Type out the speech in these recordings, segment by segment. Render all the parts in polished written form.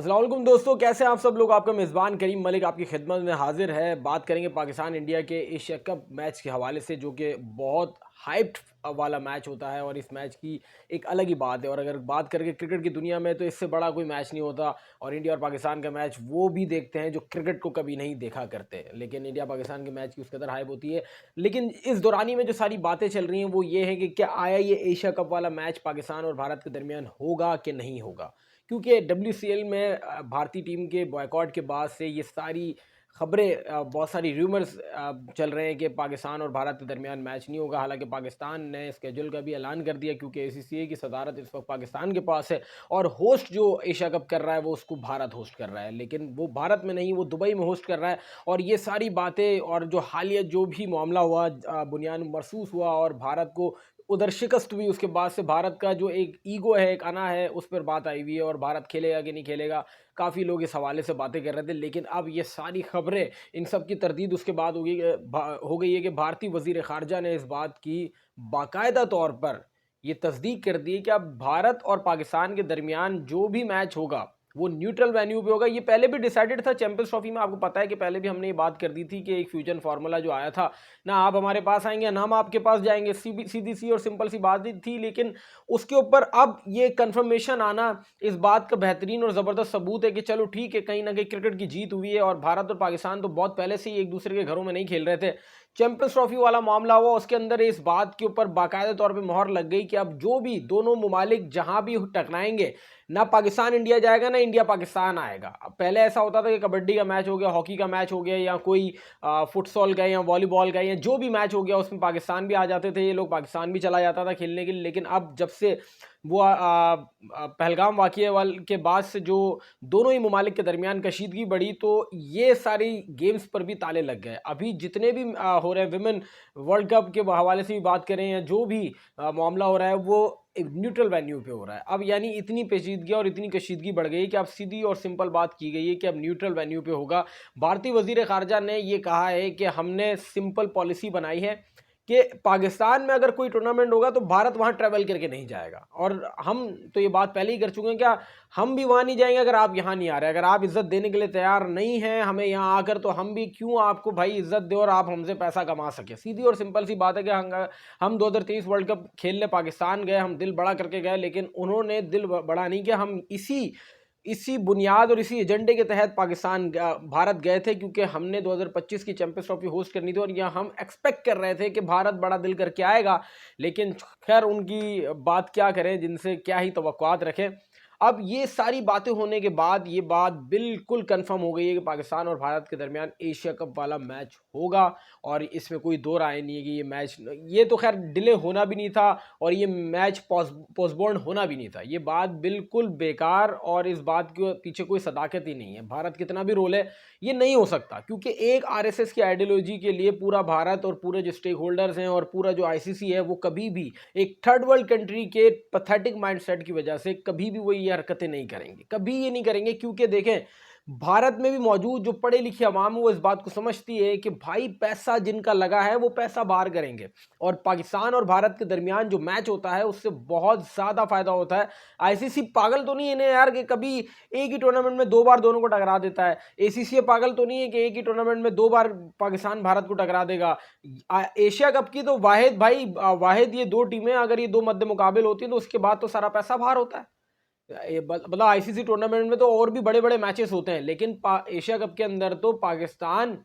अस्सलाम वालेकुम दोस्तों, कैसे हैं आप सब लोग। आपका मेज़बान करीम मलिक आपकी खिदमत में हाजिर है। बात करेंगे पाकिस्तान इंडिया के एशिया कप मैच के हवाले से, जो कि बहुत हाइप्ड वाला मैच होता है और इस मैच की एक अलग ही बात है। और अगर बात करेंगे क्रिकेट की दुनिया में, तो इससे बड़ा कोई मैच नहीं होता। और इंडिया और पाकिस्तान का मैच वो भी देखते हैं जो क्रिकेट को कभी नहीं देखा करते, लेकिन इंडिया पाकिस्तान के मैच की उस कदर हाइप होती है। लेकिन इस दौरानी में जो सारी बातें चल रही हैं वो ये है कि क्या आया ये एशिया कप वाला मैच पाकिस्तान और भारत के दरमियान होगा कि नहीं होगा। क्योंकि डब्ल्यूसीएल में भारतीय टीम के बॉयकॉट के बाद से ये सारी खबरें, बहुत सारी र्यूमर्स चल रहे हैं कि पाकिस्तान और भारत के दरमियान मैच नहीं होगा। हालांकि पाकिस्तान ने स्केड्यूल का भी ऐलान कर दिया, क्योंकि एसीसीए की सदारत इस वक्त पाकिस्तान के पास है और होस्ट जो एशिया कप कर रहा है वो उसको भारत होस्ट कर रहा है। लेकिन वो भारत में नहीं, वो दुबई में होस्ट कर रहा है। और ये सारी बातें और जो हालिया जो भी मामला हुआ, बुनियाद महसूस हुआ और भारत को उधर शिकस्त हुई, उसके बाद से भारत का जो एक ईगो है, एक अना है, उस पर बात आई हुई है। और भारत खेलेगा कि नहीं खेलेगा, काफ़ी लोग इस हवाले से बातें कर रहे थे। लेकिन अब ये सारी खबरें, इन सब की तरदीद उसके बाद हो गई है कि भारतीय वजीर खारजा ने इस बात की बाकायदा तौर पर ये तस्दीक कर दी है कि अब भारत और पाकिस्तान के दरमियान जो भी मैच होगा वो न्यूट्रल वेन्यू पे होगा। ये पहले भी डिसाइडेड था चैंपियंस ट्रॉफी में, आपको पता है कि पहले भी हमने ये बात कर दी थी कि एक फ्यूजन फार्मूला जो आया था, ना आप हमारे पास आएंगे ना हम आपके पास जाएंगे, सीधी सी और सिंपल सी बात ही थी। लेकिन उसके ऊपर अब ये कंफर्मेशन आना इस बात का बेहतरीन और ज़बरदस्त सबूत है कि चलो ठीक है, कहीं ना कहीं क्रिकेट की जीत हुई है। और भारत और पाकिस्तान तो बहुत पहले से ही एक दूसरे के घरों में नहीं खेल रहे थे। चैंपियंस ट्रॉफी वाला मामला हुआ, उसके अंदर इस बात के ऊपर बाकायदा तौर पर मोहर लग गई कि अब जो भी दोनों ममालिक जहां भी टकराएंगे, ना पाकिस्तान इंडिया जाएगा ना इंडिया पाकिस्तान आएगा। अब पहले ऐसा होता था कि कबड्डी का मैच हो गया, हॉकी का मैच हो गया, या कोई फुटसॉल का या वॉलीबॉल का या जो भी मैच हो गया, उसमें पाकिस्तान भी आ जाते थे, ये लोग पाकिस्तान भी चला जाता था खेलने के लिए। लेकिन अब जब से वो पहलगाम वाक़या वाल के बाद से जो दोनों ही ममालिक के दरमियान कशीदगी बढ़ी, तो ये सारी गेम्स पर भी ताले लग गए। अभी जितने भी हो रहे हैं, विमेन वर्ल्ड कप के हवाले से भी बात करें या जो भी मामला हो रहा है, वो एक न्यूट्रल वेन्यू पे हो रहा है। अब यानी इतनी पेचीदगी और इतनी कशीदगी बढ़ गई कि अब सीधी और सिंपल बात की गई है कि अब न्यूट्रल वेन्यू पे होगा। भारतीय वजीर खारजा ने ये कहा है कि हमने सिंपल पॉलिसी बनाई है कि पाकिस्तान में अगर कोई टूर्नामेंट होगा तो भारत वहां ट्रेवल करके नहीं जाएगा। और हम तो ये बात पहले ही कर चुके हैं, क्या हम भी वहां नहीं जाएंगे अगर आप यहां नहीं आ रहे। अगर आप इज्जत देने के लिए तैयार नहीं हैं हमें यहां आकर, तो हम भी क्यों आपको भाई इज्जत दे और आप हमसे पैसा कमा सके। सीधी और सिंपल सी बात है कि हम 2023 वर्ल्ड कप खेलने पाकिस्तान गए, हम दिल बड़ा करके गए, लेकिन उन्होंने दिल बड़ा नहीं किया। हम इसी इसी बुनियाद और इसी एजेंडे के तहत भारत गए थे, क्योंकि हमने 2025 की चैंपियंस ट्रॉफी होस्ट करनी थी और यहाँ हम एक्सपेक्ट कर रहे थे कि भारत बड़ा दिल करके आएगा। लेकिन खैर, उनकी बात क्या करें, जिनसे क्या ही तवक्कुआत रखें। अब ये सारी बातें होने के बाद ये बात बिल्कुल कंफर्म हो गई है कि पाकिस्तान और भारत के दरमियान एशिया कप वाला मैच होगा। और इसमें कोई दो राय नहीं है कि ये मैच, ये तो खैर डिले होना भी नहीं था और ये मैच पोस्टपोन होना भी नहीं था। ये बात बिल्कुल बेकार, और इस बात के पीछे कोई सदाकत ही नहीं है। भारत कितना भी रोल है, ये नहीं हो सकता, क्योंकि एक आरएसएस की आइडियोलॉजी के लिए पूरा भारत और पूरे जो स्टेक होल्डर्स हैं और पूरा जो आईसीसी है, वो कभी भी एक थर्ड वर्ल्ड कंट्री के पथेटिक माइंडसेट की वजह से कभी भी वो ये हरकतें नहीं करेंगे, कभी ये नहीं करेंगे। क्योंकि देखें, भारत में भी मौजूद जो पढ़े लिखे अवाम है वो इस बात को समझती है कि भाई पैसा जिनका लगा है वो पैसा बाहर करेंगे। और पाकिस्तान और भारत के दरमियान जो मैच होता है उससे बहुत ज़्यादा फायदा होता है। आईसीसी पागल तो नहीं है इन्हें यार कि कभी एक ही टूर्नामेंट में दो बार दोनों को टकरा देता है। एसीसी पागल तो नहीं है कि एक ही टूर्नामेंट में दो बार पाकिस्तान भारत को टकरा देगा। एशिया कप की तो वाहिद भाई, वाहिद ये दो टीमें, अगर ये दो मद्दे मुकाबिल होती हैं तो उसके बाद तो सारा पैसा बाहर होता है। मतलब आईसीसी टूर्नामेंट में तो और भी बड़े बड़े मैचेस होते हैं, लेकिन एशिया कप के अंदर तो पाकिस्तान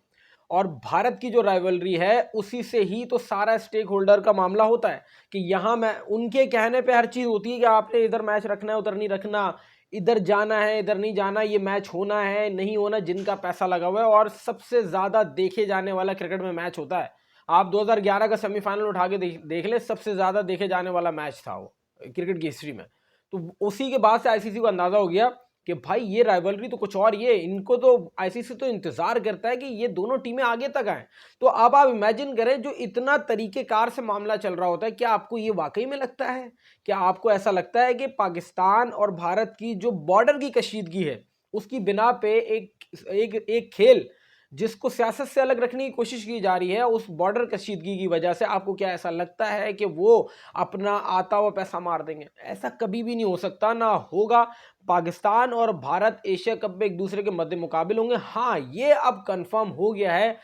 और भारत की जो राइवलरी है उसी से ही तो सारा स्टेक होल्डर का मामला होता है कि यहाँ मैं उनके कहने पे हर चीज़ होती है कि आपने इधर मैच रखना है, उधर नहीं रखना, इधर जाना है, इधर नहीं जाना, ये मैच होना है नहीं होना, जिनका पैसा लगा हुआ है। और सबसे ज़्यादा देखे जाने वाला क्रिकेट में मैच होता है। आप 2011 का सेमीफाइनल उठा के देख ले, सबसे ज़्यादा देखे जाने वाला मैच था वो क्रिकेट की हिस्ट्री में। तो उसी के बाद से आईसीसी को अंदाजा हो गया कि भाई ये राइवलरी तो कुछ और, ये इनको तो आईसीसी तो इंतजार करता है कि ये दोनों टीमें आगे तक आए। तो अब आप इमेजिन करें, जो इतना तरीकेकार से मामला चल रहा होता है, क्या आपको ये वाकई में लगता है, क्या आपको ऐसा लगता है कि पाकिस्तान और भारत की जो बॉर्डर की कशीदगी है उसकी बिना पे एक एक एक खेल जिसको सियासत से अलग रखने की कोशिश की जा रही है, उस बॉर्डर कशीदगी की वजह से आपको क्या ऐसा लगता है कि वो अपना आता हुआ पैसा मार देंगे? ऐसा कभी भी नहीं हो सकता, ना होगा। पाकिस्तान और भारत एशिया कप में एक दूसरे के मद्दे मुकाबिल होंगे। हाँ, ये अब कन्फर्म हो गया है।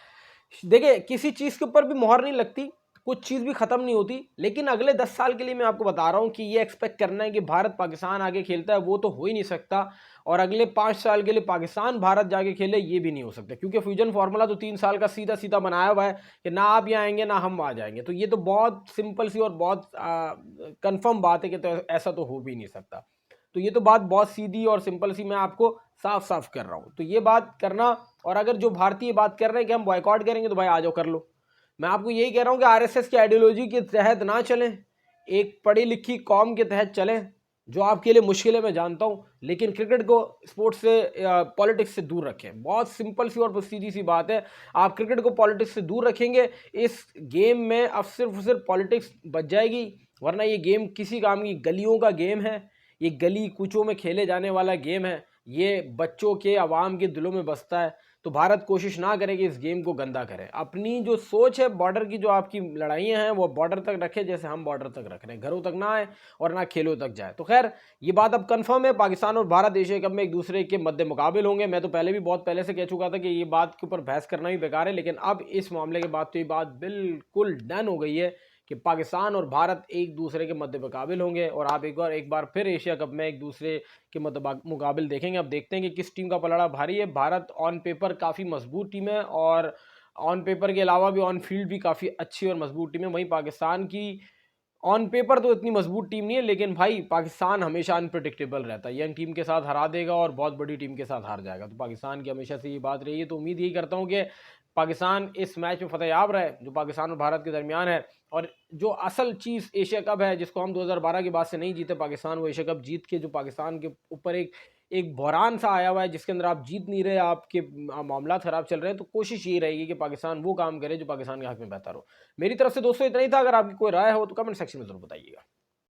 देखिए, किसी चीज़ के ऊपर भी मोहर नहीं लगती, कुछ चीज़ भी ख़त्म नहीं होती, लेकिन अगले 10 साल के लिए मैं आपको बता रहा हूँ कि ये एक्सपेक्ट करना है कि भारत-पाकिस्तान आगे खेलता है, वो तो हो ही नहीं सकता। और अगले 5 साल के लिए पाकिस्तान-भारत जाके खेले, ये भी नहीं हो सकता, क्योंकि फ्यूजन फार्मूला तो 3 साल का सीधा-सीधा बनाया हुआ है कि ना आप यहाँ आएँगे, ना हम वहाँ जाएँगे। तो ये तो बहुत सिंपल सी और बहुत कन्फर्म बात है कि तो ऐसा तो हो भी नहीं सकता। तो ये तो बात बहुत सीधी और सिंपल सी मैं आपको साफ-साफ कर रहा हूँ। तो ये बात करना, और अगर जो भारतीय बात कर रहे हैं कि हम बॉयकॉट करेंगे, तो भाई आ जाओ कर लो। मैं आपको यही कह रहा हूँ कि आरएसएस की आइडियोलॉजी के तहत ना चलें, एक पढ़ी लिखी कौम के तहत चलें, जो आपके लिए मुश्किल है मैं जानता हूँ, लेकिन क्रिकेट को स्पोर्ट्स से पॉलिटिक्स से दूर रखें। बहुत सिंपल सी और सीधी सी बात है, आप क्रिकेट को पॉलिटिक्स से दूर रखेंगे, इस गेम में अब सिर्फ पॉलिटिक्स बच जाएगी, वरना ये गेम किसी काम की, गलियों का गेम है, ये गली कूचों में खेले जाने वाला गेम है, ये बच्चों के, आवाम के दिलों में बसता है। तो भारत कोशिश ना करे कि इस गेम को गंदा करे। अपनी जो सोच है बॉर्डर की, जो आपकी लड़ाइयाँ हैं, वो बॉर्डर तक रखे, जैसे हम बॉर्डर तक रख रहे हैं, घरों तक ना आए और ना खेलों तक जाए। तो खैर, ये बात अब कंफर्म है, पाकिस्तान और भारत एशिया कप में एक दूसरे के मद्दे मुकाबिल होंगे। मैं तो पहले भी बहुत पहले से कह चुका था कि ये बात के ऊपर बहस करना भी बेकार है, लेकिन अब इस मामले के बाद तो ये बात बिल्कुल डन हो गई है कि पाकिस्तान और भारत एक दूसरे के मद्दे मुकाबिल होंगे, और आप एक बार फिर एशिया कप में एक दूसरे के मुकाबिल देखेंगे। अब देखते हैं कि किस टीम का पलड़ा भारी है। भारत ऑन पेपर काफ़ी मजबूत टीम है, और ऑन पेपर के अलावा भी ऑन फील्ड भी काफ़ी अच्छी और मजबूत टीम है। वहीं पाकिस्तान की ऑन पेपर तो इतनी मजबूत टीम नहीं है, लेकिन भाई पाकिस्तान हमेशा अनप्रिडिक्टेबल रहता है, यंग टीम के साथ हरा देगा और बहुत बड़ी टीम के साथ हार जाएगा। तो पाकिस्तान की हमेशा से ये बात रही है, तो उम्मीद यही करता हूँ कि पाकिस्तान इस मैच में फतेहयाब रहे, जो पाकिस्तान और भारत के दरमियान है। और जो असल चीज़ एशिया कप है, जिसको हम 2012 के बाद से नहीं जीते पाकिस्तान, वो एशिया कप जीत के जो पाकिस्तान के ऊपर एक एक बहरान सा आया हुआ है, जिसके अंदर आप जीत नहीं रहे, आपके मामला ख़राब चल रहे हैं, तो कोशिश यही रहेगी कि पाकिस्तान वो काम करे जो पाकिस्तान के हक़ में बेहतर हो। मेरी तरफ से दोस्तों इतना ही था। अगर आपकी कोई राय हो तो कमेंट सेक्शन में ज़रूर बताइएगा।